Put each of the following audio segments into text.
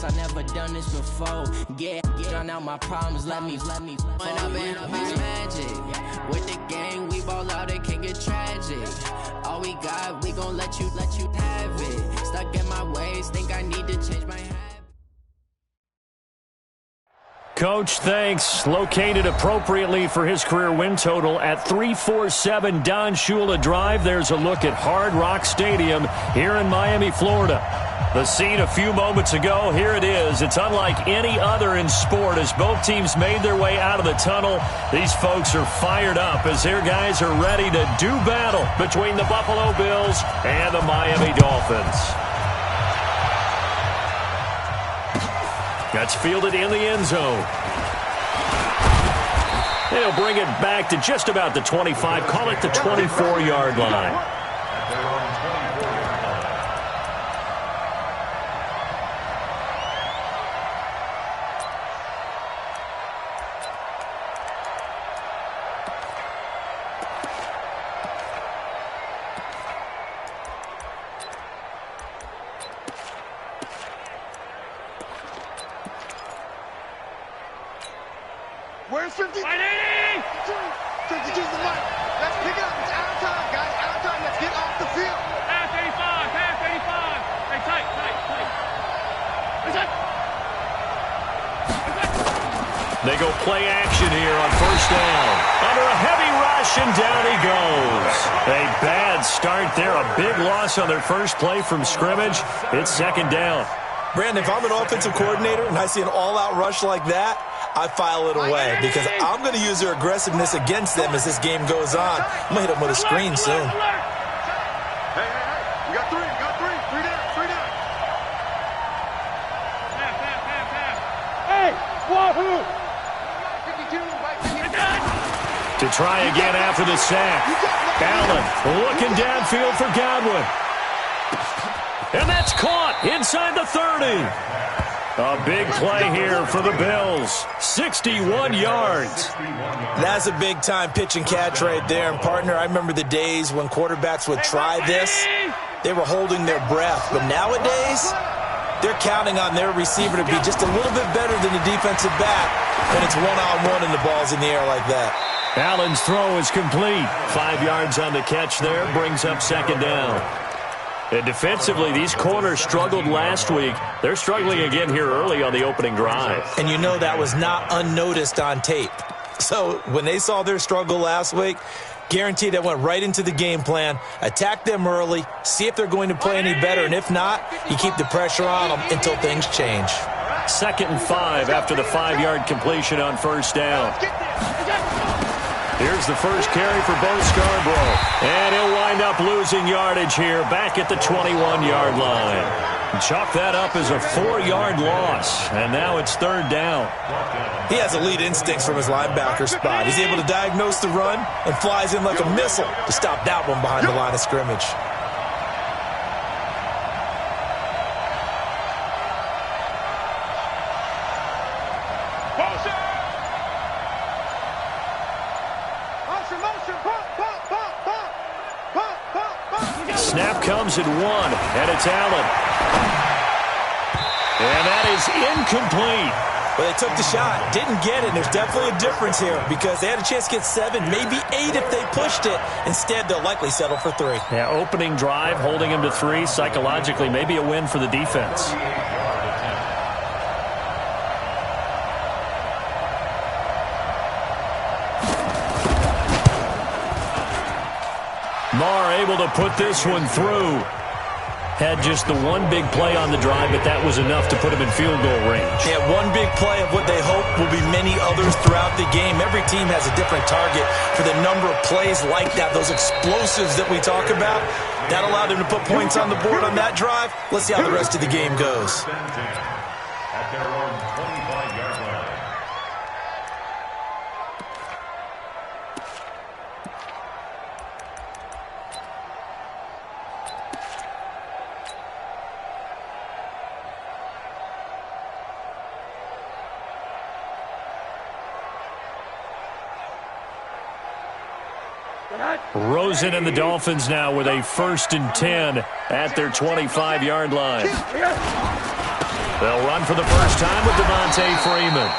I never done this before. Get drown out my problems, let me when I've been magic. With the gang, we ball out, it can get tragic. All we got, we gon' let you have it. Stuck in my ways, think I need to change my habit. Coach, thanks. Located appropriately for his career win total at 347 Don Shula Drive. There's a look at Hard Rock Stadium here in Miami, Florida. The scene a few moments ago, here it is. It's unlike any other in sport as both teams made their way out of the tunnel. These folks are fired up as their guys are ready to do battle between the Buffalo Bills and the Miami Dolphins. That's fielded in the end zone. They'll bring it back to just about the 25, call it the 24-yard line. Where's 50? 52's the mic. Let's pick it up. It's out of time, guys. Out of time. Let's get off the field. Half 85. Half 85. Hey, tight. They go play action here on first down. Under a heavy rush, and down he goes. A bad start there. A big loss on their first play from scrimmage. It's second down. Brandon, if I'm an offensive coordinator and I see an all-out rush like that, I file it away because I'm going to use their aggressiveness against them as this game goes on. I'm going to hit them with a screen soon. Hey. We got three. Three down. Half. Hey, wahoo! 52, right 52. To try again after the sack. Allen looking downfield for Godwin. And that's caught inside the 30. A big play here for the Bills. 61 yards. That's a big-time pitch and catch right there. And, partner, I remember the days when quarterbacks would try this. They were holding their breath. But nowadays, they're counting on their receiver to be just a little bit better than the defensive back when it's one-on-one and the ball's in the air like that. Allen's throw is complete. 5 yards on the catch there. Brings up second down. And defensively, these corners struggled last week. They're struggling again here early on the opening drive. And you know that was not unnoticed on tape. So when they saw their struggle last week, guaranteed that went right into the game plan. Attack them early, see if they're going to play any better. And if not, you keep the pressure on them until things change. 2nd and 5 after the 5-yard completion on first down. Here's the first carry for Bo Scarborough. And he'll wind up losing yardage here back at the 21-yard line. Chalk that up as a 4-yard loss. And now it's third down. He has elite instincts from his linebacker spot. He's able to diagnose the run and flies in like a missile to stop that one behind the line of scrimmage. Snap comes at 1, and it's Allen. And that is incomplete. Well, they took the shot, didn't get it. There's definitely a difference here because they had a chance to get 7, maybe 8 if they pushed it. Instead, they'll likely settle for 3. Yeah, opening drive, holding him to 3. Psychologically, maybe a win for the defense. Marr able to put this one through. Had just the one big play on the drive, but that was enough to put him in field goal range. Yeah, one big play of what they hope will be many others throughout the game. Every team has a different target for the number of plays like that, those explosives that we talk about. That allowed them to put points on the board on that drive. Let's see how the rest of the game goes. At their own 25-yard line. Rosen and the Dolphins now with a 1st and 10 at their 25-yard line. They'll run for the first time with Devontae Freeman.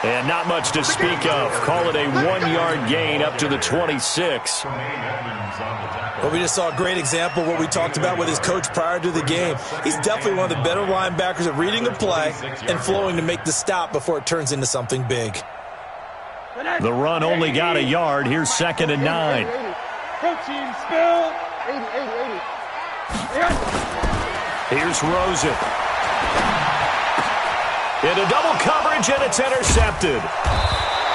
And not much to speak of. Call it a 1-yard gain up to the 26. Well, we just saw a great example of what we talked about with his coach prior to the game. He's definitely one of the better linebackers at reading a play and flowing to make the stop before it turns into something big. The run only got a yard. Here's 2nd and 9. Coaching spill. 80. Here's Rosen. Into double coverage, and it's intercepted.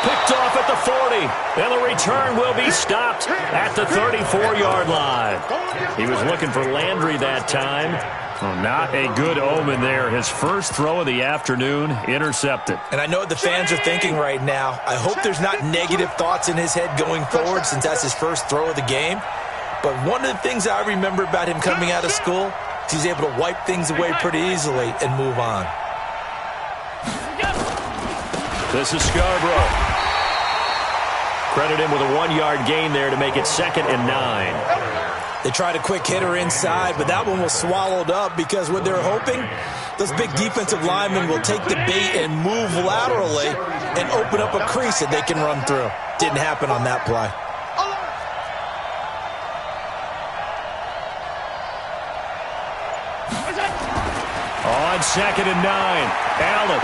Picked off at the 40, and the return will be stopped at the 34-yard line. He was looking for Landry that time. Oh, not a good omen there. His first throw of the afternoon, intercepted. And I know what the fans are thinking right now. I hope there's not negative thoughts in his head going forward since that's his first throw of the game. But one of the things I remember about him coming out of school is he's able to wipe things away pretty easily and move on. This is Scarborough. Credit him with a 1-yard gain there to make it 2nd and 9. They tried a quick hitter inside, but that one was swallowed up because what they're hoping, those big defensive linemen will take the bait and move laterally and open up a crease that they can run through. Didn't happen on that play. On 2nd and 9, Allen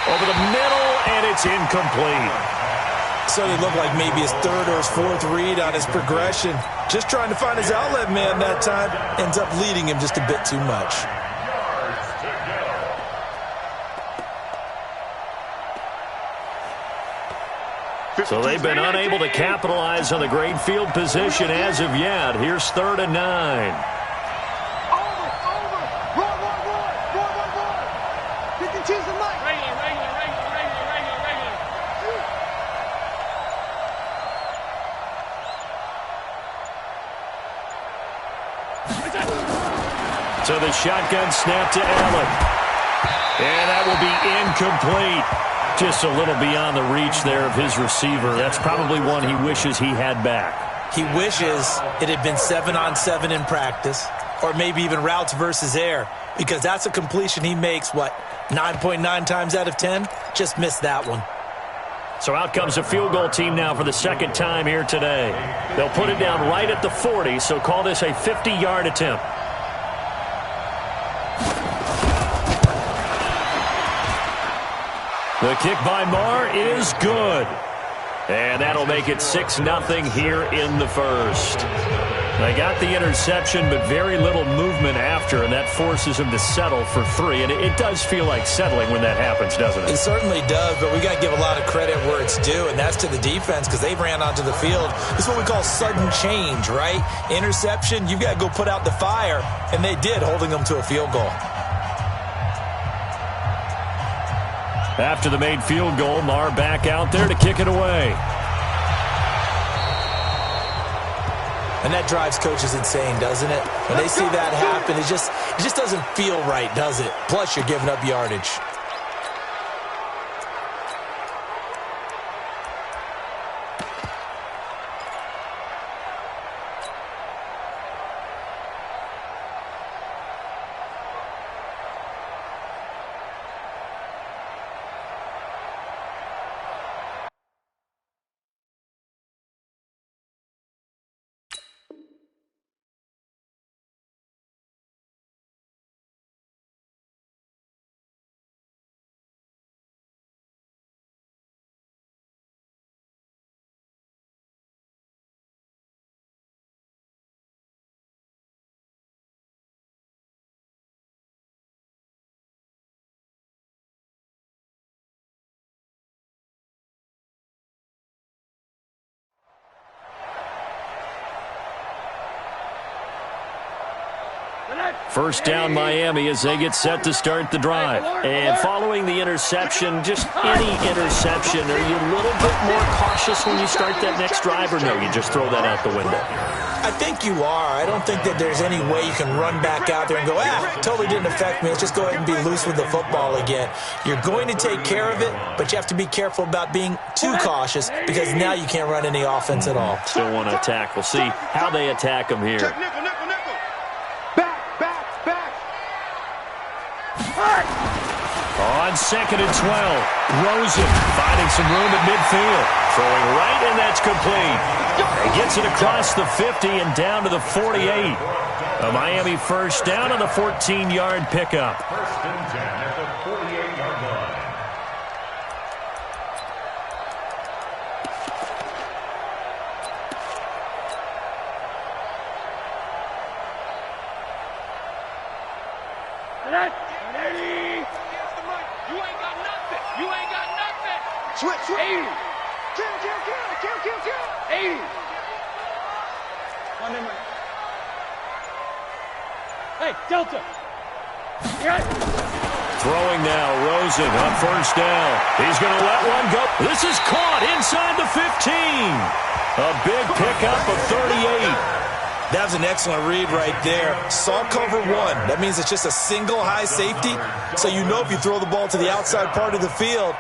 over the middle, and it's incomplete. So it looked like maybe his 3rd or his 4th read on his progression. Just trying to find his outlet man that time. Ends up leading him just a bit too much. So they've been unable to capitalize on the great field position as of yet. Here's 3rd and 9. So the shotgun snap to Allen. And that will be incomplete. Just a little beyond the reach there of his receiver. That's probably one he wishes he had back. He wishes it had been 7-on-7 in practice, or maybe even routes versus air, because that's a completion he makes, 9.9 times out of 10? Just missed that one. So out comes a field goal team now for the 2nd time here today. They'll put it down right at the 40, so call this a 50-yard attempt. The kick by Marr is good. And that'll make it 6-0 here in the first. They got the interception, but very little movement after, and that forces them to settle for 3. And it does feel like settling when that happens, doesn't it? It certainly does, but we got to give a lot of credit where it's due, and that's to the defense because they ran onto the field. This is what we call sudden change, right? Interception, you've got to go put out the fire, and they did, holding them to a field goal. After the made field goal, Marr back out there to kick it away. And that drives coaches insane, doesn't it? When they see that happen, it just doesn't feel right, does it? Plus, you're giving up yardage. First down Miami as they get set to start the drive. And following the interception, just any interception, are you a little bit more cautious when you start that next drive, or no, you just throw that out the window? I think you are. I don't think that there's any way you can run back out there and go, totally didn't affect me. Let's just go ahead and be loose with the football again. You're going to take care of it, but you have to be careful about being too cautious because now you can't run any offense at all. Still want to attack. We'll see how they attack them here. Check nickel, nickel, nickel. Back, back, back. On 2nd and 12, Rosen finding some room at midfield. Throwing right, and that's complete. He gets it across the 50 and down to the 48. A Miami first down on the 14-yard pickup. First and 10 at the 48-yard line. You ain't got nothing. You ain't got nothing. Switch. 80. Kill. 80. On them. Hey, Delta. Throwing now, Rosen on first down. He's going to let one go. This is caught inside the 15. A big pickup of 38. That was an excellent read right there. Saw cover one. That means it's just a single high safety. So you know if you throw the ball to the outside part of the field,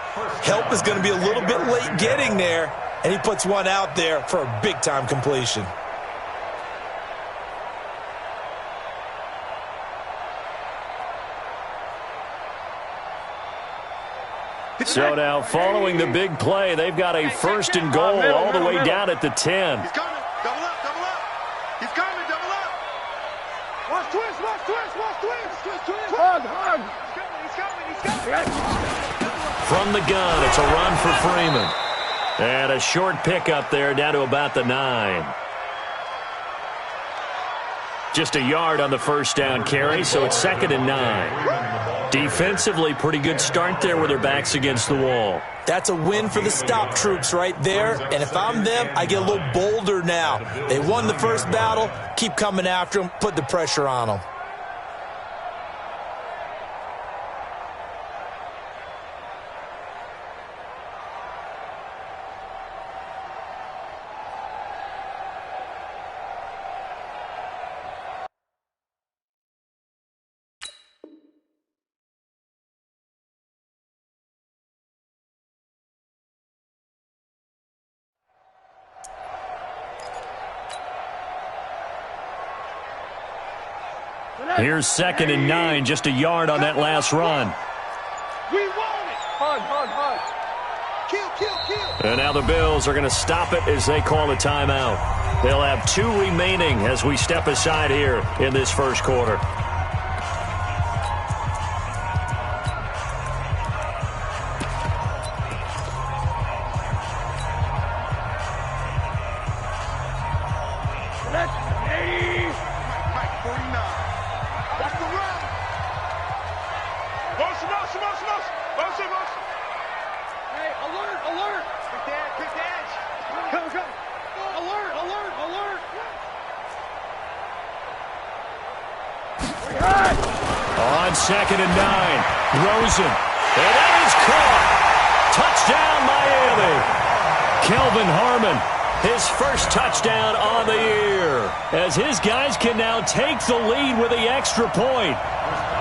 help is going to be a little bit late getting there. And he puts one out there for a big-time completion. So now following the big play, they've got a first and goal all the way down at the 10. He's coming. Double up. He's coming. Double up. Watch twist. Hug. He's coming. From the gun, it's a run for Freeman. And a short pickup there down to about the 9. Just a yard on the first down carry, so it's 2nd and 9. Defensively, pretty good start there with their backs against the wall. That's a win for the stop troops right there. And if I'm them, I get a little bolder now. They won the first battle. Keep coming after them. Put the pressure on them. Here's 2nd and 9, just a yard on that last run. We want it. Hug. Kill. And now the Bills are going to stop it as they call a timeout. They'll have 2 remaining as we step aside here in this first quarter. Hey, alert. Quick dash. Go. Alert. On 2nd and 9, Rosen. And that is caught. Touchdown, Miami. Kelvin Harmon, his first touchdown on the year, as his guys can now take the lead with the extra point.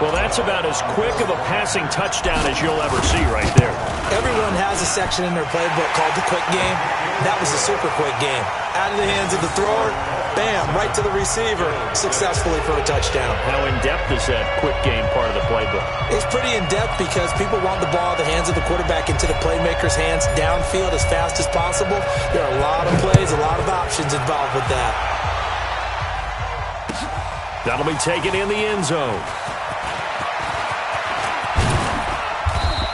Well, that's about as quick of a passing touchdown as you'll ever see right there. Everyone has a section in their playbook called the quick game. That was a super quick game. Out of the hands of the thrower, bam, right to the receiver, successfully for a touchdown. How in-depth is that quick game part of the playbook? It's pretty in-depth because people want the ball in the hands of the quarterback into the playmaker's hands downfield as fast as possible. There are a lot of plays, a lot of options involved with that. That'll be taken in the end zone.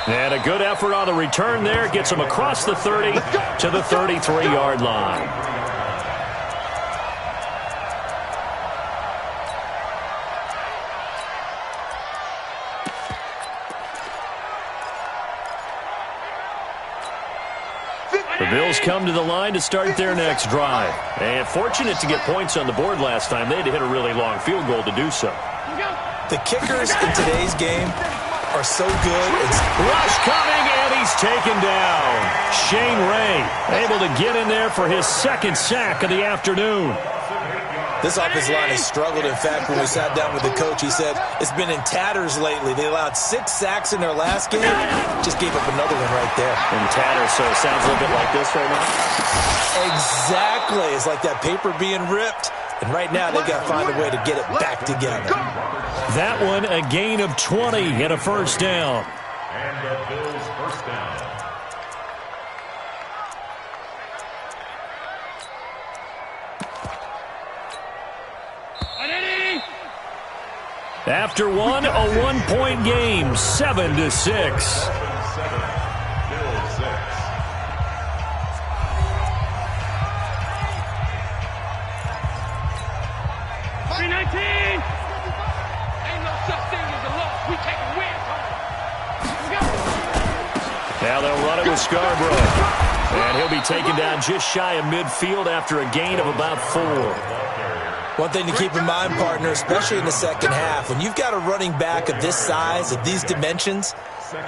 And a good effort on the return there. Gets him across the 30 to the 33-yard line. The Bills come to the line to start their next drive. And fortunate to get points on the board last time. They had to hit a really long field goal to do so. The kickers in today's game are so good. Rush coming, and he's taken down. Shane Ray able to get in there for his second sack of the afternoon. This offensive line has struggled. In fact, when we sat down with the coach, he said it's been in tatters lately. They allowed 6 sacks in their last game. Just gave up another one right there. In tatters, so it sounds a little bit like this right now. Exactly. It's like that paper being ripped. And right now, they've got to find a way to get it back together. That one, a gain of 20 and a first down. And the Bills' first down. After one, a one-point game, 7-6. 7-7, Bills 6. Now they'll run it with Scarborough. And he'll be taken down just shy of midfield after a gain of about 4. One thing to keep in mind, partner, especially in the second half, when you've got a running back of this size, of these dimensions,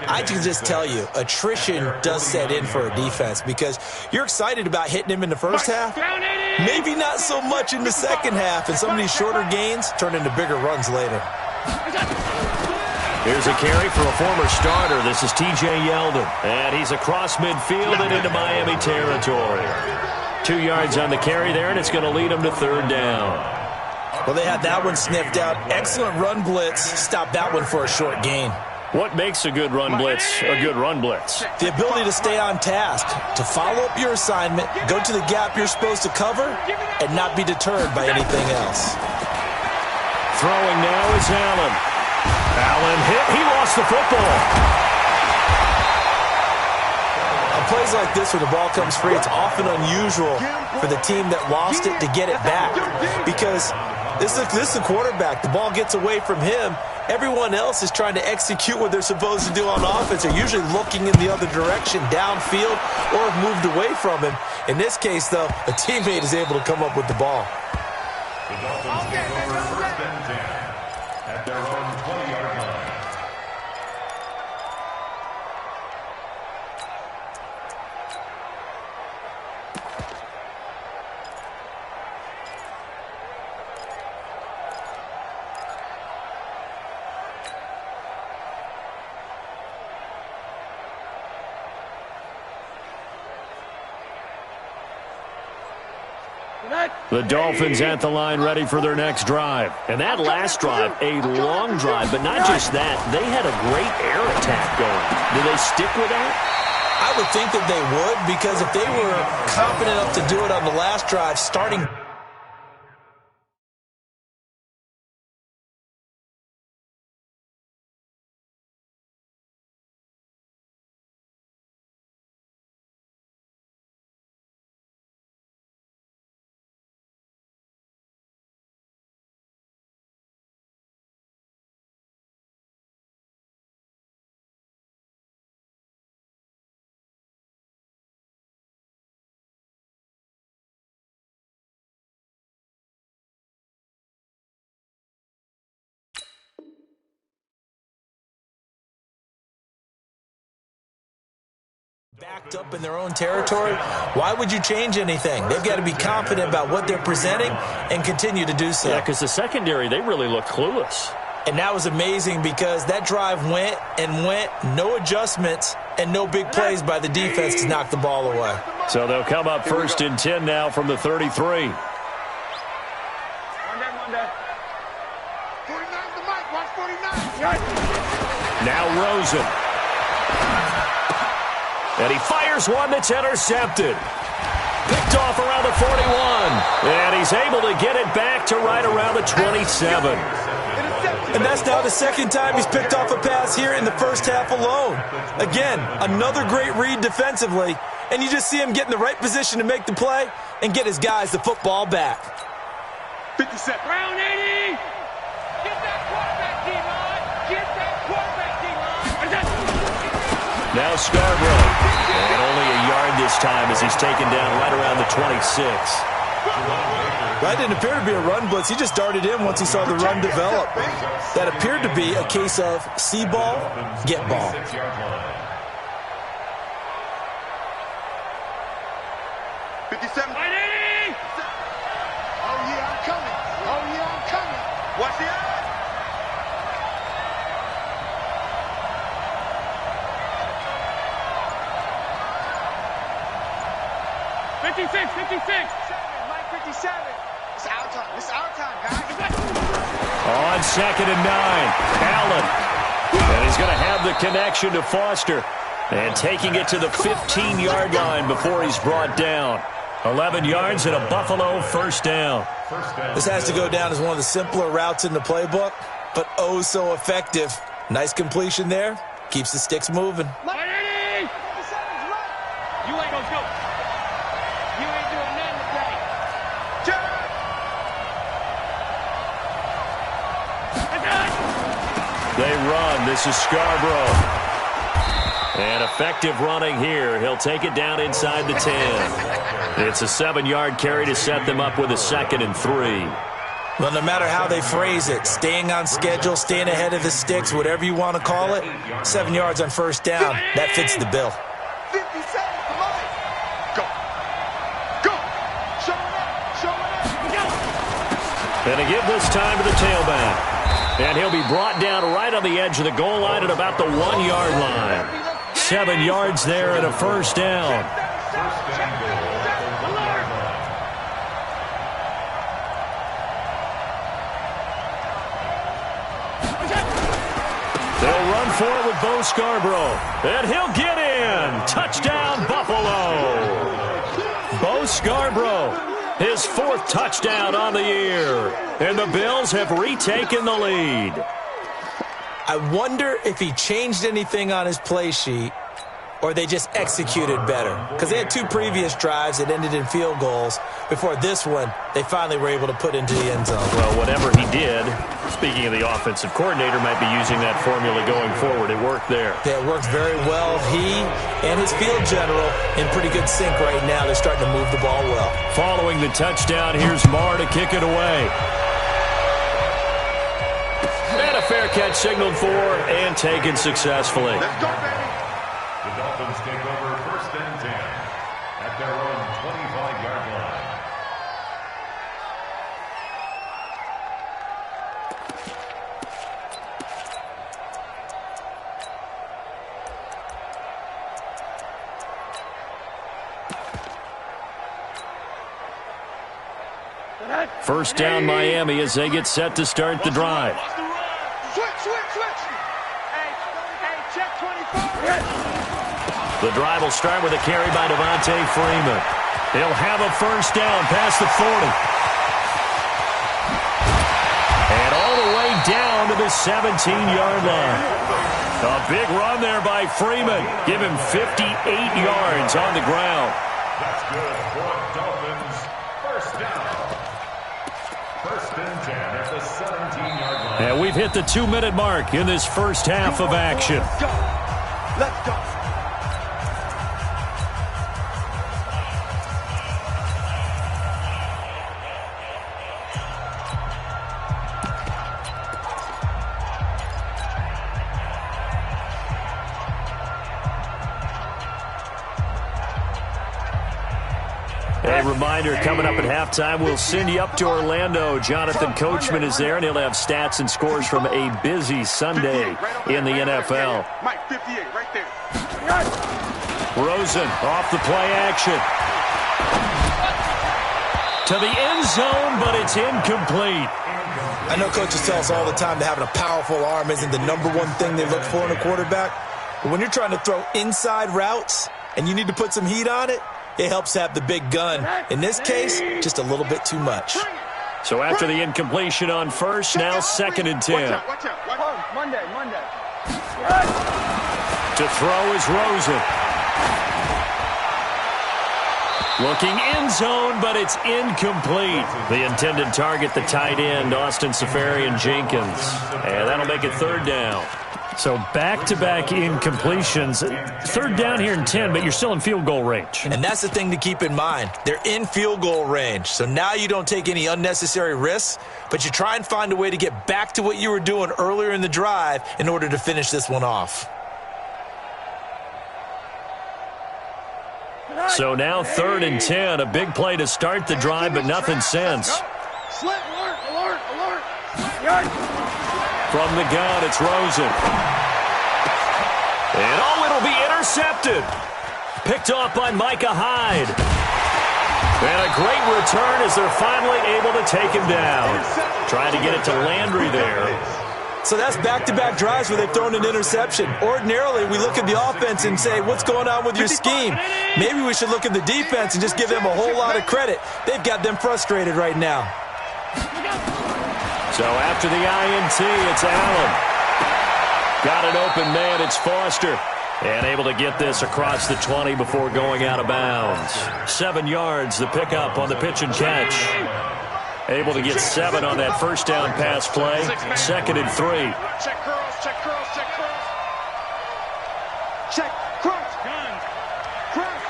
I can just tell you, attrition does set in for a defense because you're excited about hitting him in the first half. Maybe not so much in the second half, and some of these shorter gains turn into bigger runs later. Here's a carry for a former starter. This is T.J. Yeldon. And he's across midfield and into Miami territory. 2 yards on the carry there, and it's going to lead him to third down. Well, they had that one sniffed out. Excellent run blitz. Stop that one for a short gain. What makes a good run blitz a good run blitz? The ability to stay on task, to follow up your assignment, go to the gap you're supposed to cover, and not be deterred by anything else. Throwing now is Allen. Allen hit. He lost the football. On plays like this where the ball comes free, it's often unusual for the team that lost it to get it back because this is the quarterback. The ball gets away from him. Everyone else is trying to execute what they're supposed to do on offense. They're usually looking in the other direction, downfield, or have moved away from him. In this case, though, a teammate is able to come up with the ball. The Dolphins take over first and 10 at their own 20-yard line. The Dolphins at the line ready for their next drive. And that last drive, a long drive, but not just that. They had a great air attack going. Do they stick with that? I would think that they would because if they were confident enough to do it on the last drive, starting backed up in their own territory, why would you change anything? They've got to be confident about what they're presenting and continue to do so. Yeah, because the secondary, they really looked clueless. And that was amazing because that drive went and went, no adjustments, and no big plays by the defense to knock the ball away. So they'll come up first and 10 now from the 33. 49 the mic, watch 49. Now Rosen. And he fires one that's intercepted. Picked off around the 41. And he's able to get it back to right around the 27. And that's now the second time he's picked off a pass here in the first half alone. Again, another great read defensively. And you just see him get in the right position to make the play and get his guys the football back. 57. Round 80. Get that quarterback, D-line. Get that quarterback, D-line. Now Scarborough. And only a yard this time as he's taken down right around the 26. That didn't appear to be a run blitz. He just darted in once he saw the run develop. That appeared to be a case of see ball, get ball. 57. Oh, yeah, I'm coming. Oh, yeah, I'm coming. Watch the eye. 56, 56. Mike 57. It's our time. It's our time, guys. On 2nd and 9, Allen. And he's going to have the connection to Foster. And taking it to the 15-yard line before he's brought down. 11 yards and a Buffalo first down. This has to go down as one of the simpler routes in the playbook, but oh so effective. Nice completion there. Keeps the sticks moving. You ain't gonna go. You ain't doing nothing today. They run. This is Scarborough. And effective running here. He'll take it down inside the 10. It's a 7-yard carry to set them up with a 2nd and 3. Well, no matter how they phrase it, staying on schedule, staying ahead of the sticks, whatever you want to call it, 7 yards on first down, that fits the bill. 50 seconds, come on. Go. Go. Show it up. Show it up. And they give this time to the tailback. And he'll be brought down right on the edge of the goal line at about the 1-yard line. 7 yards there and a first down. They'll run for it with Bo Scarborough. And he'll get in. Touchdown, Buffalo. Bo Scarborough, his 4th touchdown on the year. And the Bills have retaken the lead. I wonder if he changed anything on his play sheet or they just executed better. Because they had 2 previous drives that ended in field goals. Before this one, they finally were able to put into the end zone. Well, whatever he did, speaking of the offensive coordinator, might be using that formula going forward. It worked there. Yeah, it worked very well. He and his field general in pretty good sync right now. They're starting to move the ball well. Following the touchdown, here's Marr to kick it away. And a fair catch signaled for and taken successfully. Let's go, baby. The Dolphins take over 1st and 10 at their own 25-yard line. First down, Miami, as they get set to start the drive. Switch. Hey, check 24. The drive will start with a carry by Devontae Freeman. He'll have a first down past the 40. And all the way down to the 17-yard line. A big run there by Freeman. Give him 58 yards on the ground. That's good for Dolphins. First down. 1st and 10 at the 17-yard line. And we've hit the 2-minute mark in this first half of action. Let's go. A reminder, coming up at halftime, we'll send you up to Orlando. Jonathan Coachman is there, and he'll have stats and scores from a busy Sunday in the NFL. Mike, 58, right there. Rosen off the play action. To the end zone, but it's incomplete. I know coaches tell us all the time that having a powerful arm isn't the #1 thing they look for in a quarterback. But when you're trying to throw inside routes and you need to put some heat on it, it helps have the big gun. In this case, just a little bit too much. So after the incompletion on first, now 2nd and 10. Watch out. Monday. To throw is Rosen. Looking end zone, but it's incomplete. The intended target, the tight end, Austin Safarian-Jenkins. And that'll make it 3rd down. So back-to-back incompletions. 3rd down here and 10, but you're still in field goal range. And that's the thing to keep in mind. They're in field goal range. So now you don't take any unnecessary risks, but you try and find a way to get back to what you were doing earlier in the drive in order to finish this one off. So now 3rd and 10, a big play to start the drive, but nothing since. Slip, alert. From the gun, it's Rosen. And it'll be intercepted. Picked off by Micah Hyde. And a great return as they're finally able to take him down. Trying to get it to Landry there. So that's back-to-back drives where they've thrown an interception. Ordinarily, we look at the offense and say, what's going on with your scheme? Maybe we should look at the defense and just give them a whole lot of credit. They've got them frustrated right now. So after the INT, it's Allen. Got an open man, it's Foster. And able to get this across the 20 before going out of bounds. 7 yards, the pickup on the pitch and catch. Able to get 7 on that first down pass play. 2nd and 3. Check curls, check curls, check curls. Check curls. Guns. Curls.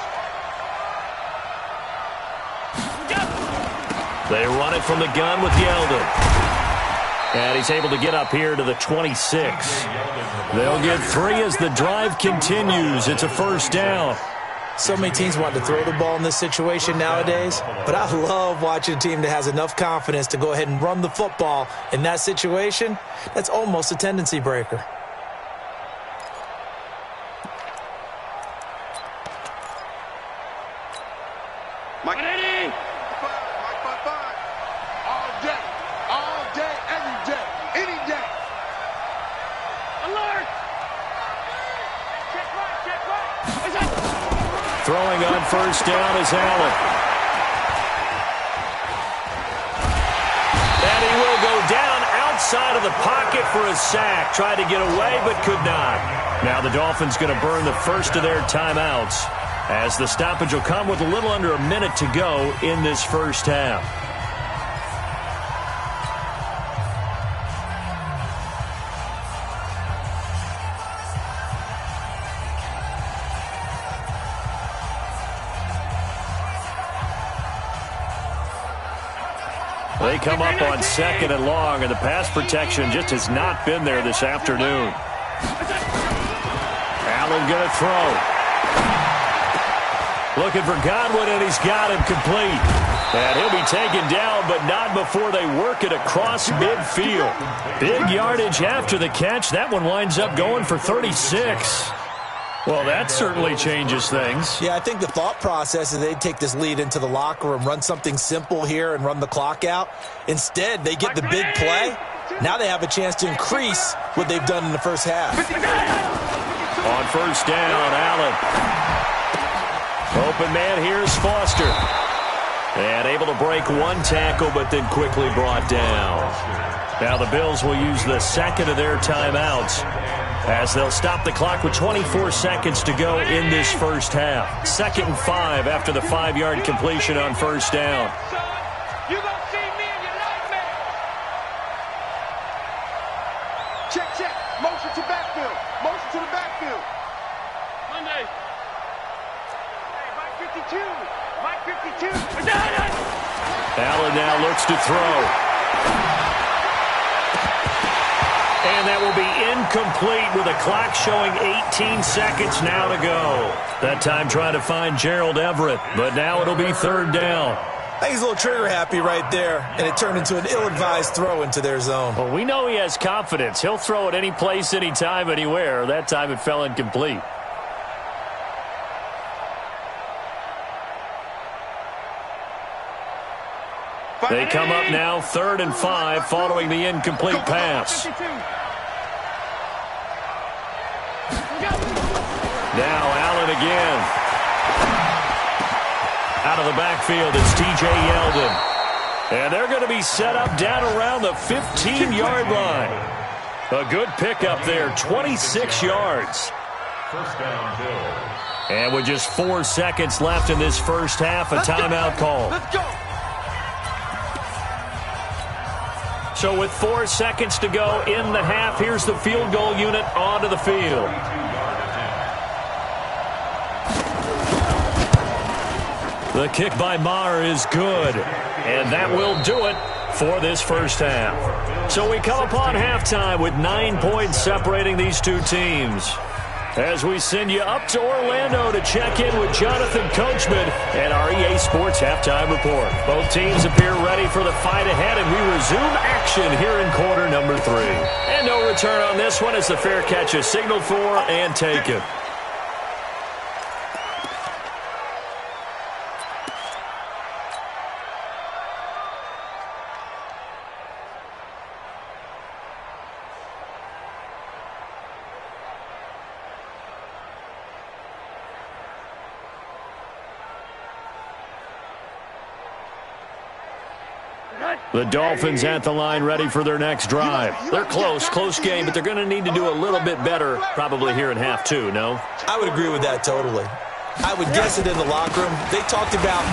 They run it from the gun with Yeldon. And he's able to get up here to the 26. They'll get 3 as the drive continues. It's a first down. So many teams want to throw the ball in this situation nowadays, but I love watching a team that has enough confidence to go ahead and run the football in that situation. That's almost a tendency breaker. Mike, Mike, 5. All day, every day, any day. Alert! Check right. Throwing on first down is Allen. And he will go down outside of the pocket for a sack. Tried to get away but could not. Now the Dolphins going to burn the first of their timeouts as the stoppage will come with a little under a minute to go in this first half. They come up on 2nd and long, and the pass protection just has not been there this afternoon. Allen going to throw. Looking for Godwin, and he's got him complete. And he'll be taken down, but not before they work it across midfield. Big yardage after the catch. That one winds up going for 36. Well, that certainly changes things. Yeah, I think the thought process is they'd take this lead into the locker room, run something simple here and run the clock out. Instead, they get the big play. Now they have a chance to increase what they've done in the first half. On first down, Allen. Open man, here's Foster. And able to break one tackle, but then quickly brought down. Now the Bills will use the 2nd of their timeouts as they'll stop the clock with 24 seconds to go in this first half. 2nd and 5 after the 5-yard completion on first down. You gonna see me in your nightmare. Check. Motion to backfield. Motion to the backfield. Monday. Hey, Mike 52. Mike 52. Allen now looks to throw. And that will be incomplete with a clock showing 18 seconds now to go. That time trying to find Gerald Everett, but now it'll be 3rd down. I think he's a little trigger happy right there, and it turned into an ill-advised throw into their zone. Well, we know he has confidence. He'll throw it any place, anytime, anywhere. That time it fell incomplete. They come up now 3rd and 5 following the incomplete pass. Now Allen again. Out of the backfield, it's T.J. Yeldon. And they're going to be set up down around the 15-yard line. A good pickup there, 26 yards. First down, Bills. And with just 4 seconds left in this first half, a timeout call. Let's go. So with 4 seconds to go in the half, here's the field goal unit onto the field. The kick by Maher is good, and that will do it for this first half. So we come upon halftime with 9 points separating these two teams. As we send you up to Orlando to check in with Jonathan Coachman and our EA Sports Halftime Report. Both teams appear ready for the fight ahead, and we resume action here in quarter number 3. And no return on this one as the fair catch is signaled for and taken. The Dolphins at the line ready for their next drive. They're close game, but they're going to need to do a little bit better probably here in half two, no? I would agree with that totally. I would guess it in the locker room. They talked about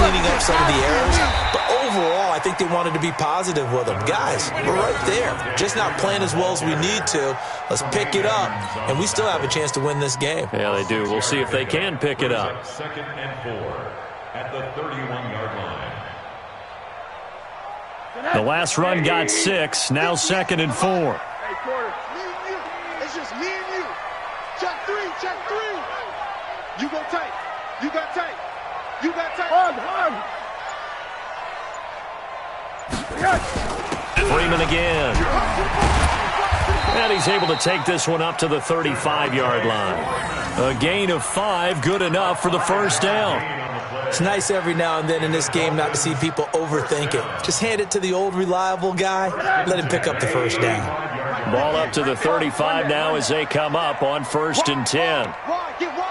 cleaning up some of the errors, but overall, I think they wanted to be positive with them. Guys, we're right there. Just not playing as well as we need to. Let's pick it up, and we still have a chance to win this game. Yeah, they do. We'll see if they can pick it up. 2nd and 4 at the 31-yard line. The last run got 6, now 2nd and 4. Hey, Porter, me and you. It's just me and you. Check three. You go tight. You got tight. You got tight. Hard. Freeman again. And he's able to take this one up to the 35-yard line. A gain of 5, good enough for the first down. It's nice every now and then in this game not to see people overthink it. Just hand it to the old reliable guy. Let him pick up the first down. Ball up to the 35 now as they come up on 1st and 10. Get wide.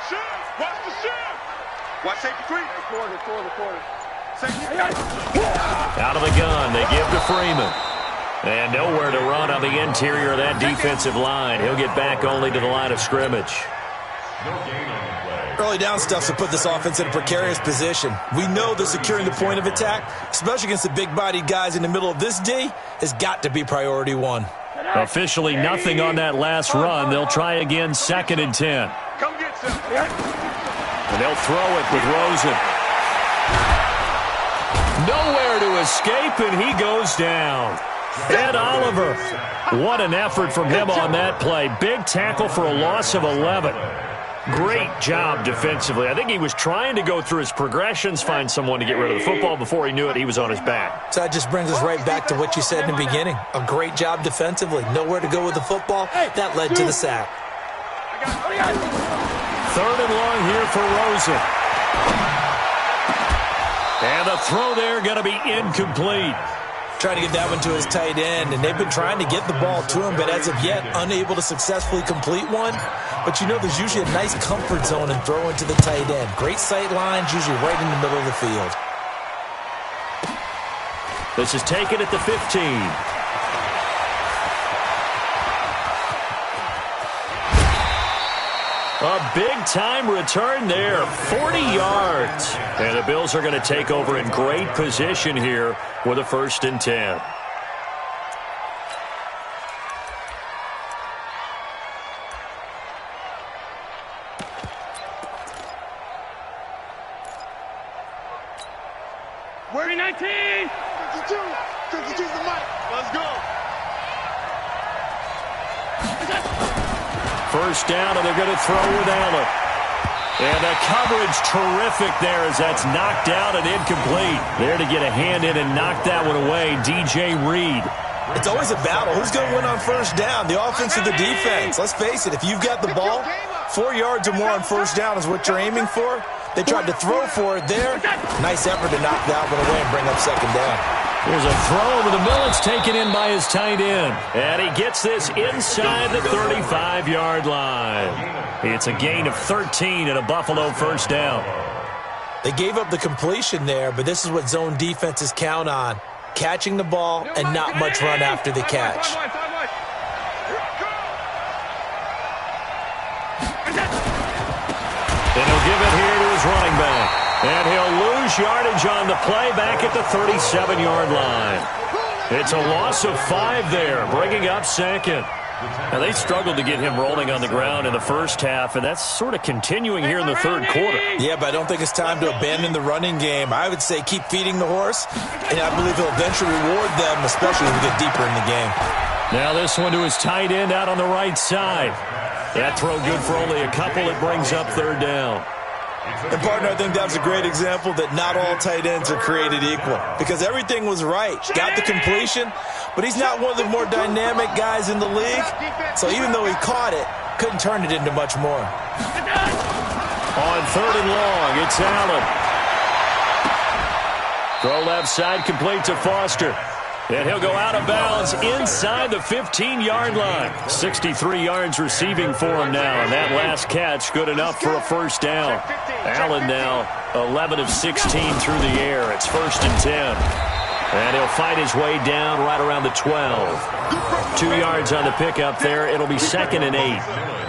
Shift. Watch the shift. Watch safety 3. Quarter. Safety. Out of the gun, they give to Freeman. And nowhere to run on the interior of that defensive line. He'll get back only to the line of scrimmage. No gain on the play. Early down stuff to put this offense in a precarious position. We know that securing the point of attack, especially against the big-bodied guys in the middle of this D, has got to be priority 1. Officially nothing on that last run. They'll try again 2nd and 10. Come get some. And they'll throw it with Rosen. Nowhere to escape, and he goes down. Ed Oliver. What an effort from him on that play. Big tackle for a loss of 11. Great job defensively. I think he was trying to go through his progressions, find someone to get rid of the football. Before he knew it, he was on his back. So that just brings us right back to what you said in the beginning. A great job defensively. Nowhere to go with the football. That led to the sack. 3rd and long here for Rosen. And the throw there going to be incomplete. Trying to get that one to his tight end, and they've been trying to get the ball to him, but as of yet, unable to successfully complete one. But you know there's usually a nice comfort zone in throwing to the tight end. Great sight lines, usually right in the middle of the field. This is taken at the 15. A big-time return there, 40 yards. And the Bills are going to take over in great position here with a 1st and 10. Where 19? 52's the mic. Let's go. First down, and they're going to throw with Allen. And the coverage terrific there as that's knocked out and incomplete. There to get a hand in and knock that one away, DJ Reed. It's always a battle. Who's going to win on first down, the offense or the defense? Let's face it, if you've got the ball, 4 yards or more on first down is what you're aiming for. They tried to throw for it there. Nice effort to knock that one away and bring up 2nd down. There's a throw over the middle. It's taken in by his tight end. And he gets this inside the 35-yard line. It's a gain of 13 and a Buffalo first down. They gave up the completion there, but this is what zone defenses count on. Catching the ball and not much run after the catch. And he'll give it here to his running back. And he'll lose yardage on the play back at the 37-yard line. It's a loss of 5 there, bringing up 2nd. Now, they struggled to get him rolling on the ground in the first half, and that's sort of continuing here in the 3rd quarter. Yeah, but I don't think it's time to abandon the running game. I would say keep feeding the horse, and I believe he'll eventually reward them, especially as we get deeper in the game. Now this one to his tight end out on the right side. That throw good for only a couple. It brings up 3rd down. And, partner, I think that was a great example that not all tight ends are created equal because everything was right. Got the completion, but he's not one of the more dynamic guys in the league. So even though he caught it, couldn't turn it into much more. On 3rd and long, it's Allen. Throw left side, complete to Foster. And he'll go out of bounds inside the 15-yard line. 63 yards receiving for him now. And that last catch good enough for a first down. Allen now 11 of 16 through the air. It's 1st and 10. And he'll fight his way down right around the 12. 2 yards on the pickup there. It'll be 2nd and 8.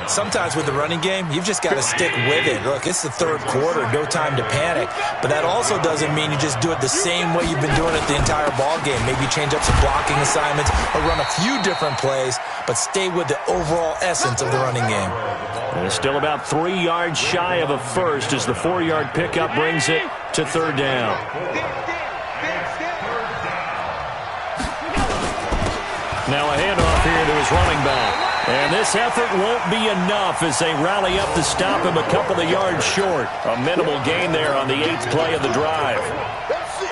Sometimes with the running game, you've just got to stick with it. Look, it's the 3rd quarter, no time to panic. But that also doesn't mean you just do it the same way you've been doing it the entire ball game. Maybe change up some blocking assignments or run a few different plays, but stay with the overall essence of the running game. And it's still about 3 yards shy of a first as the 4-yard pickup brings it to 3rd down. Now a handoff here to his running back. And this effort won't be enough as they rally up to stop him a couple of yards short. A minimal gain there on the 8th play of the drive.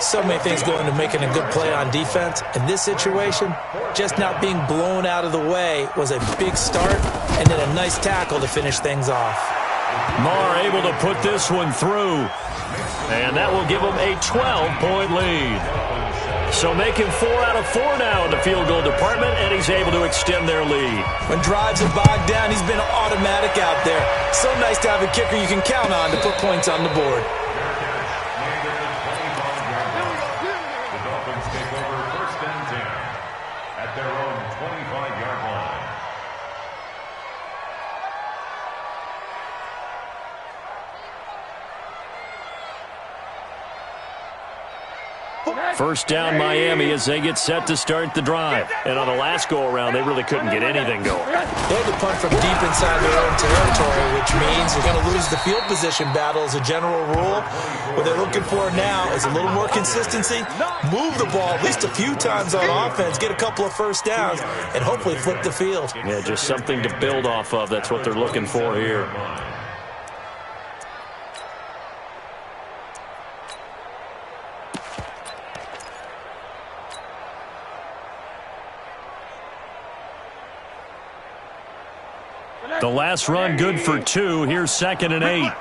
So many things go into making a good play on defense. In this situation, just not being blown out of the way was a big start, and then a nice tackle to finish things off. Marr able to put this one through. And that will give him a 12-point lead. So making 4 out of 4 now in the field goal department, and he's able to extend their lead. When drives are bogged down, he's been automatic out there. So nice to have a kicker you can count on to put points on the board. The Dolphins take over 1st and 10 at their own 25-yard line. First down Miami as they get set to start the drive. And on the last go-around, they really couldn't get anything going. They had to punt from deep inside their own territory, which means you're going to lose the field position battle as a general rule. What they're looking for now is a little more consistency, move the ball at least a few times on offense, get a couple of first downs, and hopefully flip the field. Yeah, just something to build off of. That's what they're looking for here. The last run good for 2. Here's 2nd and 8. Check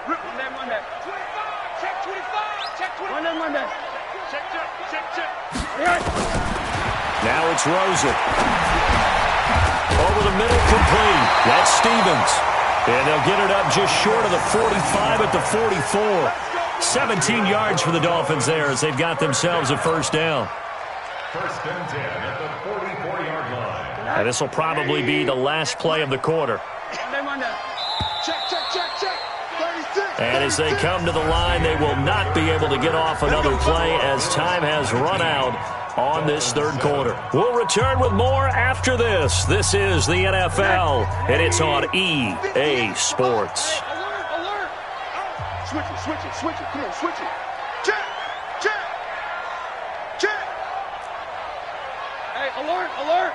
25. Check 25. Check. Now it's Rosen. Over the middle, complete. That's Stevens. And they'll get it up just short of the 45 at the 44. 17 yards for the Dolphins there as they've got themselves a 1st down. 1st and 10 at the 44-yard line. And this will probably be the last play of the quarter. Check. 36. And as they come to the line, they will not be able to get off another play as time has run out on this 3rd quarter. We'll return with more after this. This is the NFL, and it's on EA Sports. Alert. Switch it. Come on, switch it. Check. Hey, alert.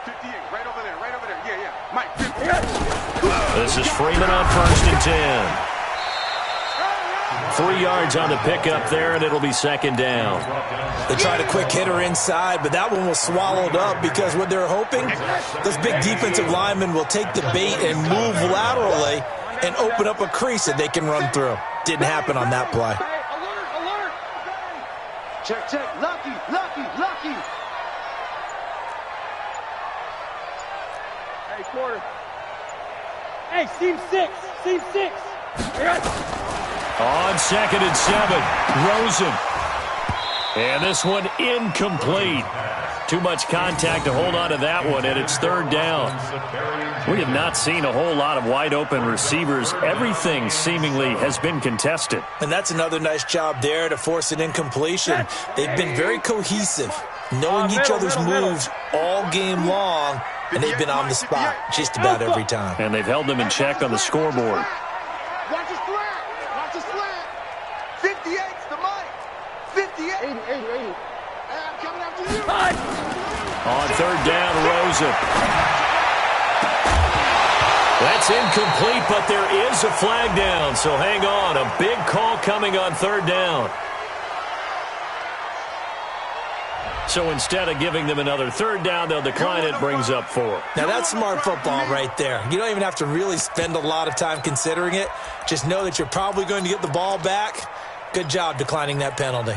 58, right over there. Yeah. Mike, 50. This is Freeman on 1st and 10. 3 yards on the pickup there, and it'll be 2nd down. They tried a quick hitter inside, but that one was swallowed up because what they're hoping, those big defensive linemen will take the bait and move laterally and open up a crease that they can run through. Didn't happen on that play. Hey, alert. Check. Lucky. Hey, quarter. Hey, seam 6. On 2nd and 7, Rosen. And this one incomplete. Too much contact to hold on to that one, and it's 3rd down. We have not seen a whole lot of wide-open receivers. Everything seemingly has been contested. And that's another nice job there to force an incompletion. They've been very cohesive, knowing each other's moves all game long, and they've been on the spot just about every time. And they've held them in check on the scoreboard. Watch his flat. 58's the mic. 58. 80. Hey, I'm coming after you. On 3rd down, Rosen. That's incomplete, but there is a flag down, so hang on. A big call coming on 3rd down. So instead of giving them another 3rd down, they'll decline it, brings up 4. Now that's smart football right there. You don't even have to really spend a lot of time considering it. Just know that you're probably going to get the ball back. Good job declining that penalty.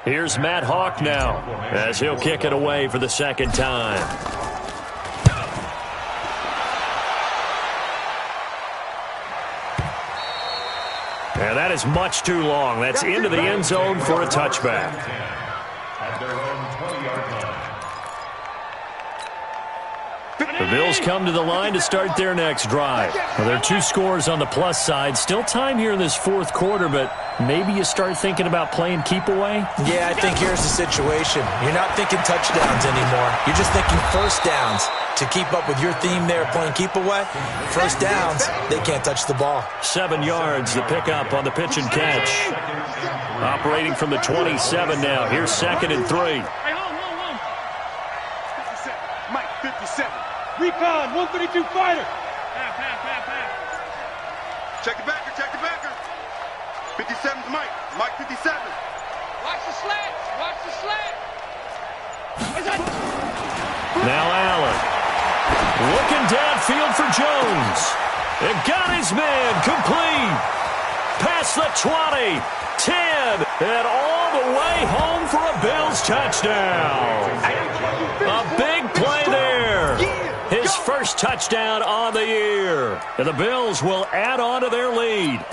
Here's Matt Hawk now as he'll kick it away for the 2nd time. And that is much too long. That's into the end zone for a touchback. At their own 20-yard line. The Bills come to the line to start their next drive. Well, there are 2 scores on the plus side. Still time here in this fourth quarter, but maybe you start thinking about playing keep away? Yeah, I think here's the situation. You're not thinking touchdowns anymore. You're just thinking first downs. To keep up with your theme there, playing keep away, first downs, they can't touch the ball. 7 yards, the pickup on the pitch and catch. Operating from the 27 now. Here's 2nd and 3. Hey, hold. 57. Mike, 57. Recon, 132 fighter. Pass. Check the backer, check the backer. 57's Mike. Mike 57. Watch the slant. Now Allen. Looking downfield for Jones. It got his man complete. Past the 20, 10, and all the way home for a Bills touchdown. A big play there. His first touchdown on the year. And the Bills will add on to their lead.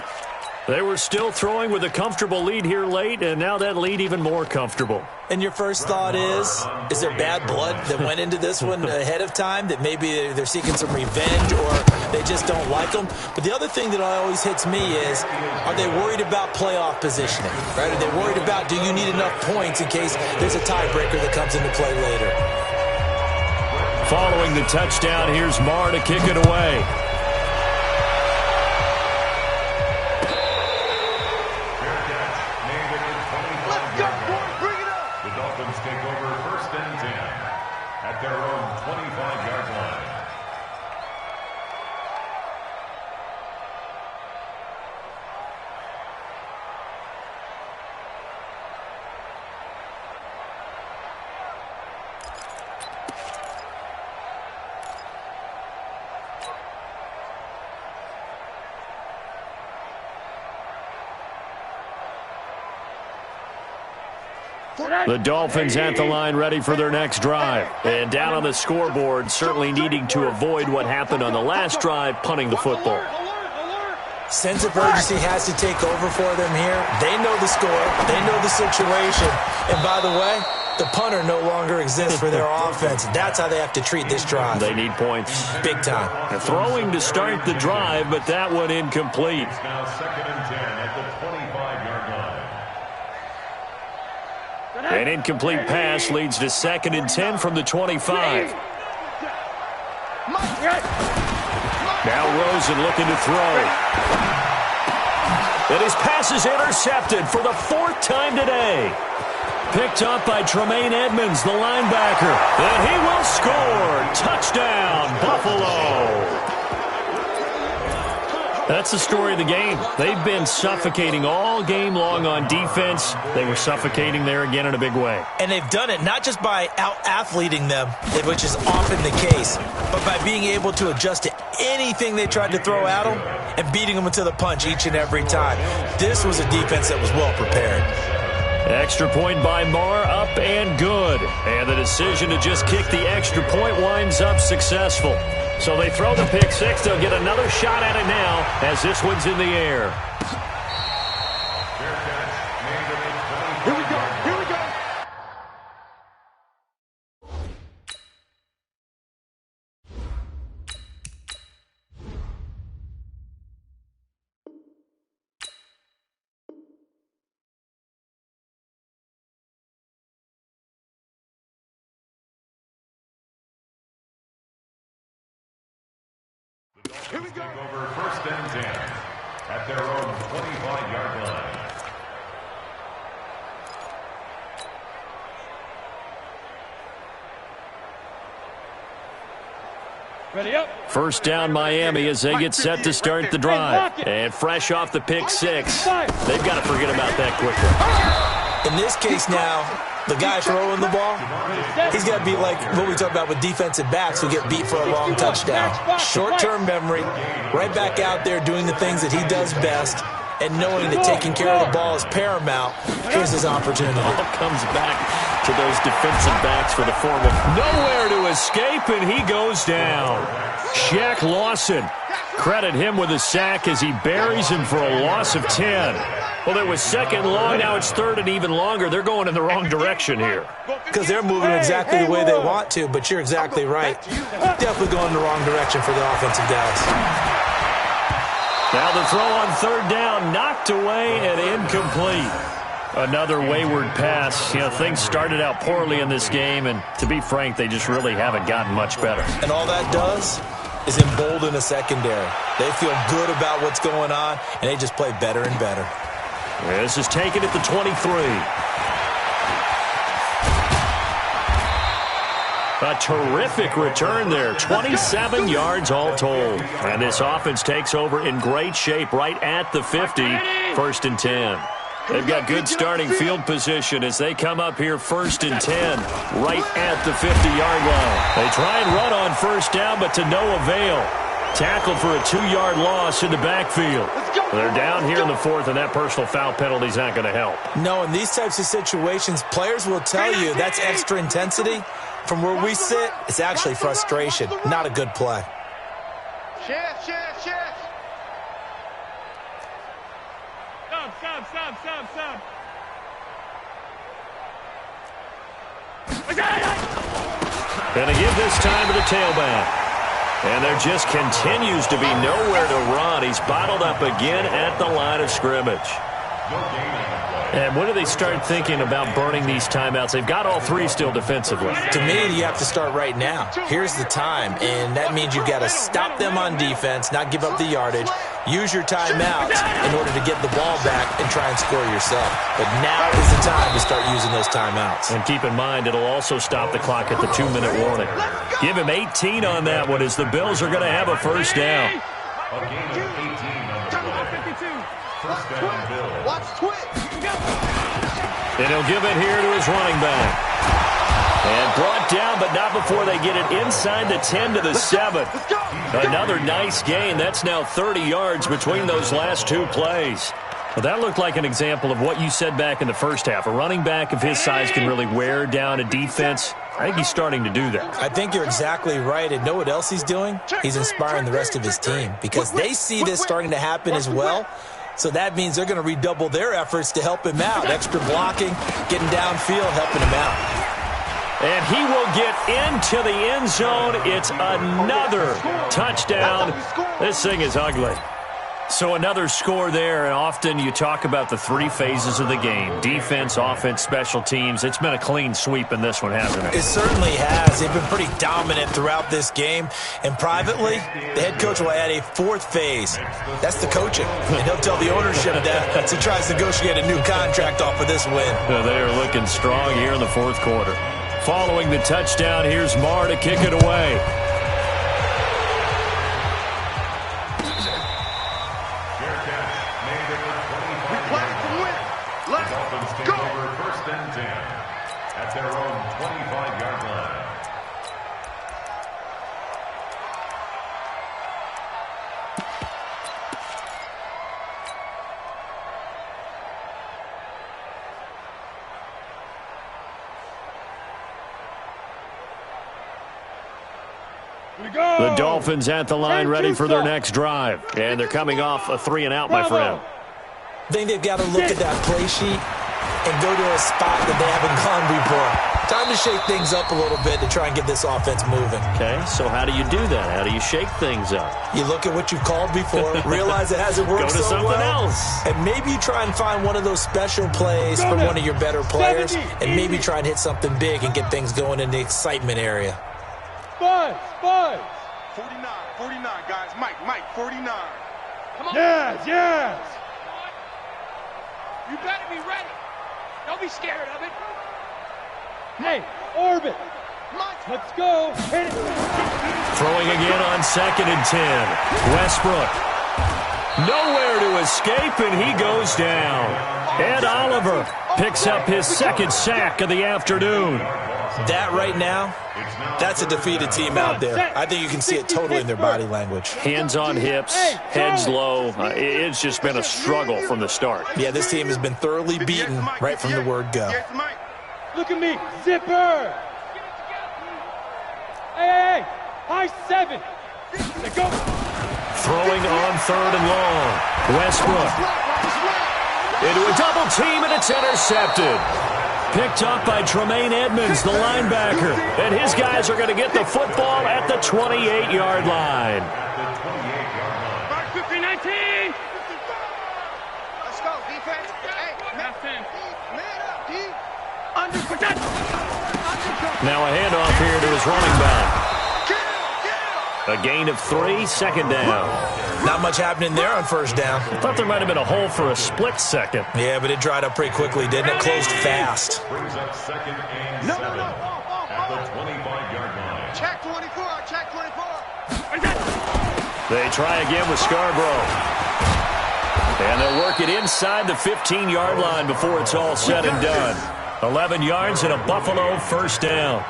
They were still throwing with a comfortable lead here late, and now that lead even more comfortable. And your first thought is there bad blood that went into this one ahead of time, that maybe they're seeking some revenge or they just don't like them? But the other thing that always hits me is, are they worried about playoff positioning? Right? Are they worried about, do you need enough points in case there's a tiebreaker that comes into play later? Following the touchdown, here's Marr to kick it away. Take over 1st and 10 at their own 25-yard line. The Dolphins at the line ready for their next drive. And down on the scoreboard, certainly needing to avoid what happened on the last drive, punting the football. Sense of urgency has to take over for them here. They know the score. They know the situation. And by the way, the punter no longer exists for their offense. That's how they have to treat this drive. They need points. Big time. And throwing to start the drive, but that one incomplete. It's now 2nd and 10 at the 25-yard line. An incomplete pass leads to 2nd and 10 from the 25. Now Rosen looking to throw. And his pass is intercepted for the 4th time today. Picked up by Tremaine Edmonds, the linebacker. And he will score. Touchdown, Buffalo. That's the story of the game. They've been suffocating all game long on defense. They were suffocating there again in a big way. And they've done it not just by out-athleting them, which is often the case, but by being able to adjust to anything they tried to throw at them and beating them into the punch each and every time. This was a defense that was well prepared. Extra point by Marr, up and good. And the decision to just kick the extra point winds up successful. So they throw the pick six. They'll get another shot at it now as this one's in the air. Here we go. Here we go. Here we go. Take over 1st and 10 at their own 25-yard line. Ready up. First down Miami as they get set to start the drive. And fresh off the pick six, they've got to forget about that quickly. In this case now, the guy throwing the ball, he's got to be like what we talk about with defensive backs who get beat for a long touchdown. Short-term memory, right back out there doing the things that he does best, and knowing that taking care of the ball is paramount. Here's his opportunity. Ball comes back to those defensive backs for the form of nowhere to escape, and he goes down. Shaq Lawson, credit him with a sack as he buries him for a loss of 10. Well, it was second long. Now it's third and even longer. They're going in the wrong direction here. Because they're moving exactly the way they want to, but you're exactly right. Definitely going in the wrong direction for the offensive guys. Now the throw on third down, knocked away and incomplete. Another wayward pass. You know, things started out poorly in this game, and to be frank, they just really haven't gotten much better. And all that does is embolden a secondary. They feel good about what's going on, and they just play better and better. This is taken at the 23. A terrific return there. 27 yards all told. And this offense takes over in great shape right at the 50. 1st and 10. They've got good starting field position as they come up here 1st and 10 right at the 50-yard line. They try and run on first down, but to no avail. Tackled for a 2-yard loss in the backfield. They're down here in the 4th, and that personal foul penalty is not going to help. No, in these types of situations, players will tell you that's extra intensity. From where we sit, it's actually frustration, not a good play. Chance. Stop. Gonna give this time to the tailback. And there just continues to be nowhere to run. He's bottled up again at the line of scrimmage. And when do they start thinking about burning these timeouts? They've got all three still defensively. To me, you have to start right now. Here's the time, and that means you've got to stop them on defense, not give up the yardage, use your timeouts in order to get the ball back and try and score yourself. But now is the time to start using those timeouts. And keep in mind, it'll also stop the clock at the 2-minute warning. Give him 18 on that one as the Bills are going to have a first down. A gain of 18 on the play. First down, Bills. Watch twitch. And he'll give it here to his running back. And brought down, but not before they get it inside the 10 to the 7. Another nice gain. That's now 30 yards between those last two plays. Well, that looked like an example of what you said back in the first half. A running back of his size can really wear down a defense. I think he's starting to do that. I think you're exactly right. And know what else he's doing? He's inspiring the rest of his team because they see this starting to happen as well. So that means they're going to redouble their efforts to help him out. Extra blocking, getting downfield, helping him out. And he will get into the end zone. It's another touchdown. This thing is ugly. So another score there, and often you talk about the three phases of the game. Defense, offense, special teams. It's been a clean sweep in this one, hasn't it? It certainly has. They've been pretty dominant throughout this game. And privately, the head coach will add a fourth phase. That's the coaching. And he'll tell the ownership that as he tries to negotiate a new contract off of this win. They are looking strong here in the fourth quarter. Following the touchdown, here's Marr to kick it away. Their own 25-yard line. The Dolphins at the line, ready for their next drive. And they're coming off a 3-and-out, my friend. I think they've got to look at that play sheet and go to a spot that they haven't gone before. Time to shake things up a little bit to try and get this offense moving. Okay, so how do you do that? How do you shake things up? You look at what you've called before, realize it hasn't worked go to so something well, else. and maybe try and find one of those special plays from one of your better players, and maybe try and hit something big and get things going in the excitement area. Five. 49, guys. Mike, 49. Come on. Yes. You better be ready. Don't be scared of it. Hey, orbit. Let's go. Hit it. Throwing again on 2nd and 10. Westbrook. Nowhere to escape, and he goes down. Ed Oliver picks up his second sack of the afternoon. That right now, that's a defeated team out there. I think you can see it totally in their body language. Hands on hips, heads low. It's just been a struggle from the start. Yeah, this team has been thoroughly beaten right from the word go. Look at me, zipper. Hey, high 7. Go. Throwing on 3rd and long. Westbrook. Into a double team, and it's intercepted. Picked up by Tremaine Edmonds, the linebacker. And his guys are going to get the football at the 28-yard line. 19. Let's go, defense. Hey, man up, D. Now a handoff here to his running back. A gain of 3, 2nd down. Not much happening there on 1st down. I thought there might have been a hole for a split second. Yeah, but it dried up pretty quickly, didn't it? Closed fast. Brings up 2nd and 7 at the 25-yard line. Check 24, check 24. They try again with Scarborough. And they'll work it inside the 15-yard line before it's all said and done. 11 yards and a Buffalo 1st down.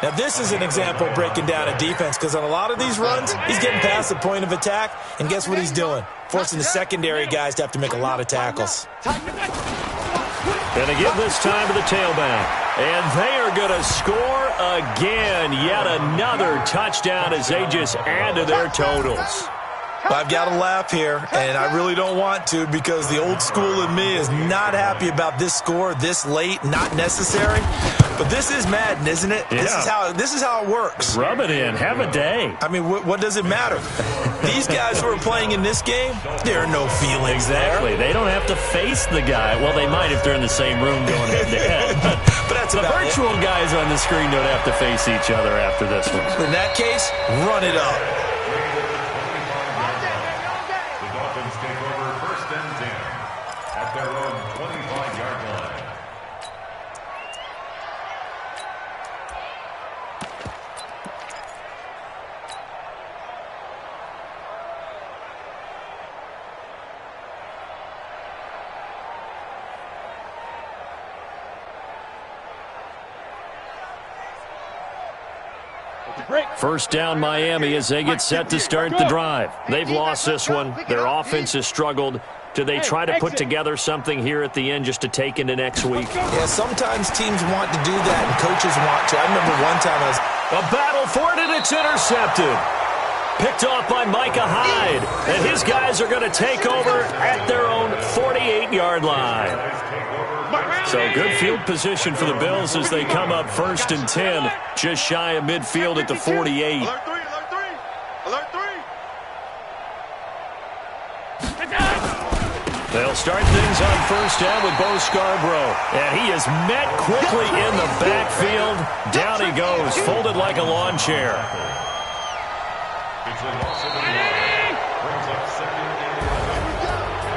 Now, this is an example of breaking down a defense, because on a lot of these runs, he's getting past the point of attack, and guess what he's doing? Forcing the secondary guys to have to make a lot of tackles. And they give this time to the tailback. And they are going to score again. Yet another touchdown as they just add to their totals. I've got to laugh here, and I really don't want to, because the old school in me is not happy about this score this late, not necessary. But this is Madden, isn't it? Yeah. This is how it works. Rub it in. Have a day. I mean, what does it matter? These guys who are playing in this game, there are no feelings Exactly. there. They don't have to face the guy. Well, they might if they're in the same room going head-to-head. But that's the about virtual guys on the screen don't have to face each other after this one. In that case, run it up. The Dolphins take over 1st and 10 at their own 25-yard line. First down Miami as they get set to start the drive. They've lost this one. Their offense has struggled. Do they try to put together something here at the end just to take into next week? Yeah, sometimes teams want to do that and coaches want to. I remember one time I was... A battle for it, and it's intercepted. Picked off by Micah Hyde. And his guys are going to take over at their own 48-yard line. So good field position for the Bills as they come up 1st and 10, just shy of midfield at the 48. Alert 3, alert 3, alert 3. They'll start things on 1st down with Bo Scarborough. And he is met quickly in the backfield. Down he goes, folded like a lawn chair. It's a loss of 1. Brings up 2nd and 11.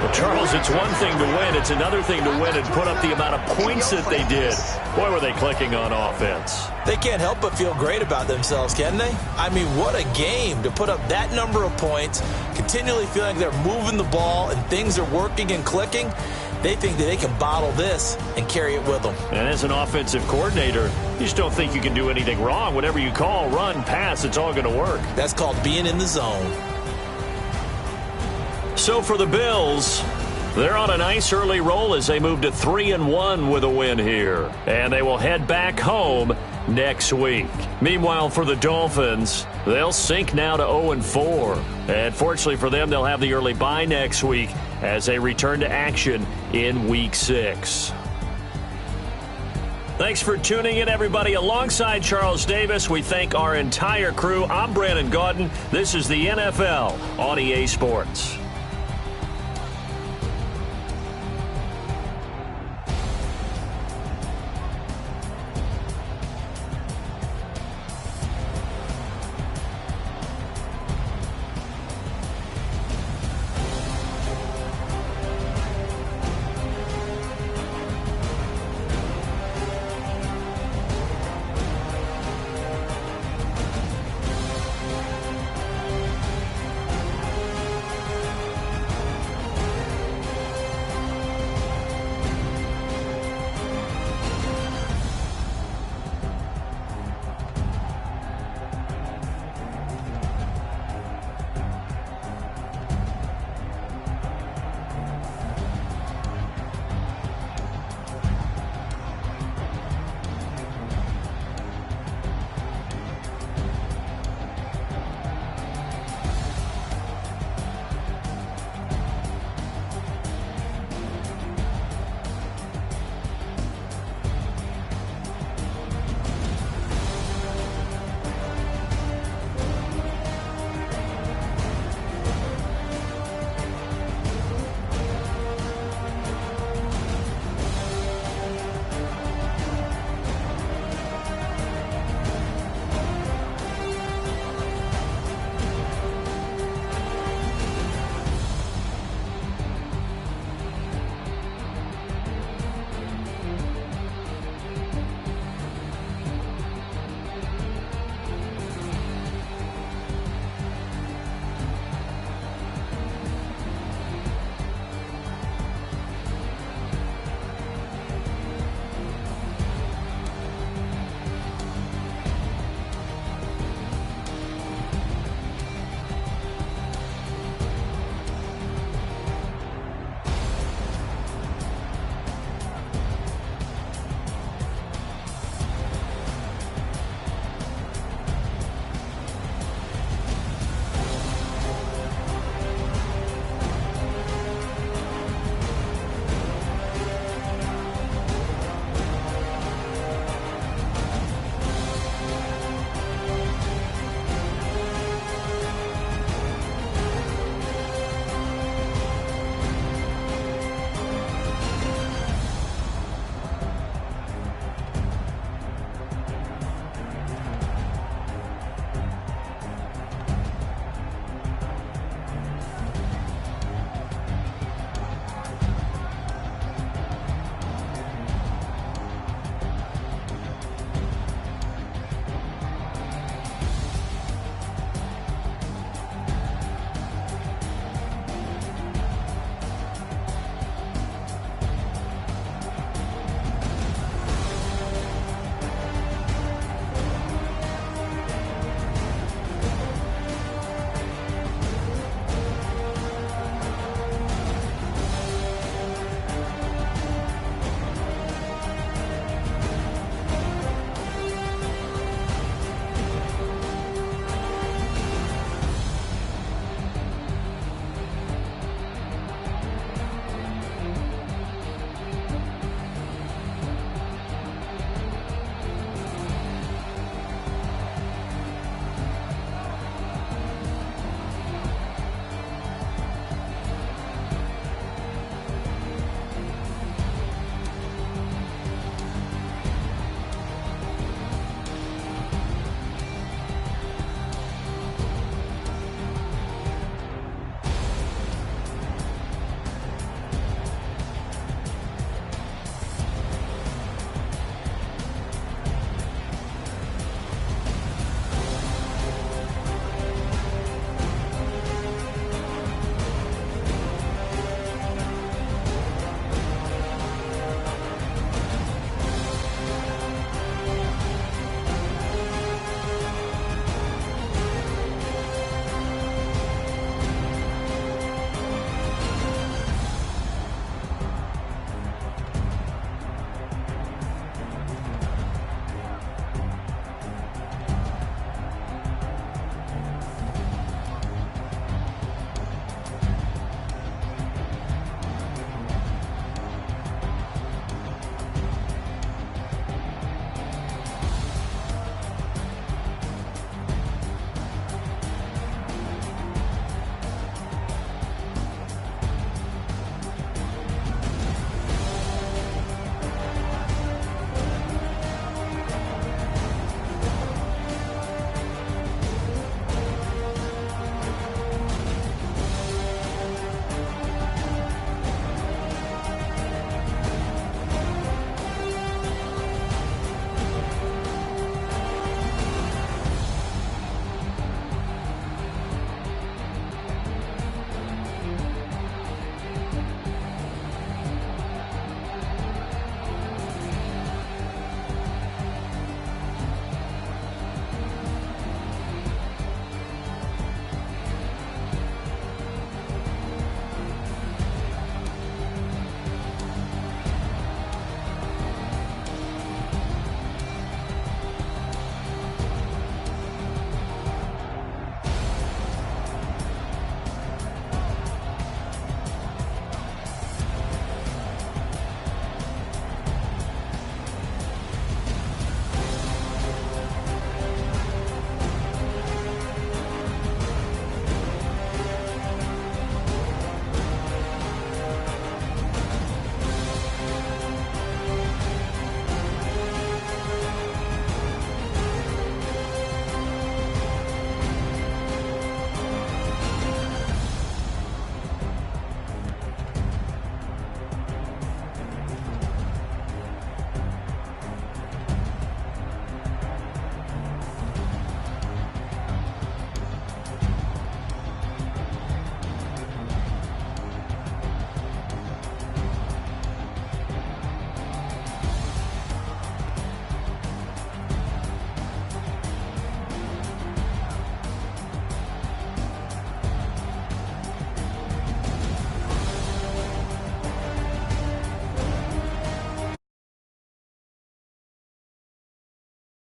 Well, Charles, it's one thing to win. It's another thing to win and put up the amount of points that they did. Boy, were they clicking on offense. They can't help but feel great about themselves, can they? I mean, what a game to put up that number of points, continually feeling like they're moving the ball and things are working and clicking. They think that they can bottle this and carry it with them. And as an offensive coordinator, you just don't think you can do anything wrong. Whatever you call, run, pass, it's all going to work. That's called being in the zone. So for the Bills, they're on a nice early roll as they move to 3-1 with a win here. And they will head back home next week. Meanwhile, for the Dolphins, they'll sink now to 0-4. And fortunately for them, they'll have the early bye next week as they return to action in Week 6. Thanks for tuning in, everybody. Alongside Charles Davis, we thank our entire crew. I'm Brandon Gaudin. This is the NFL on EA Sports.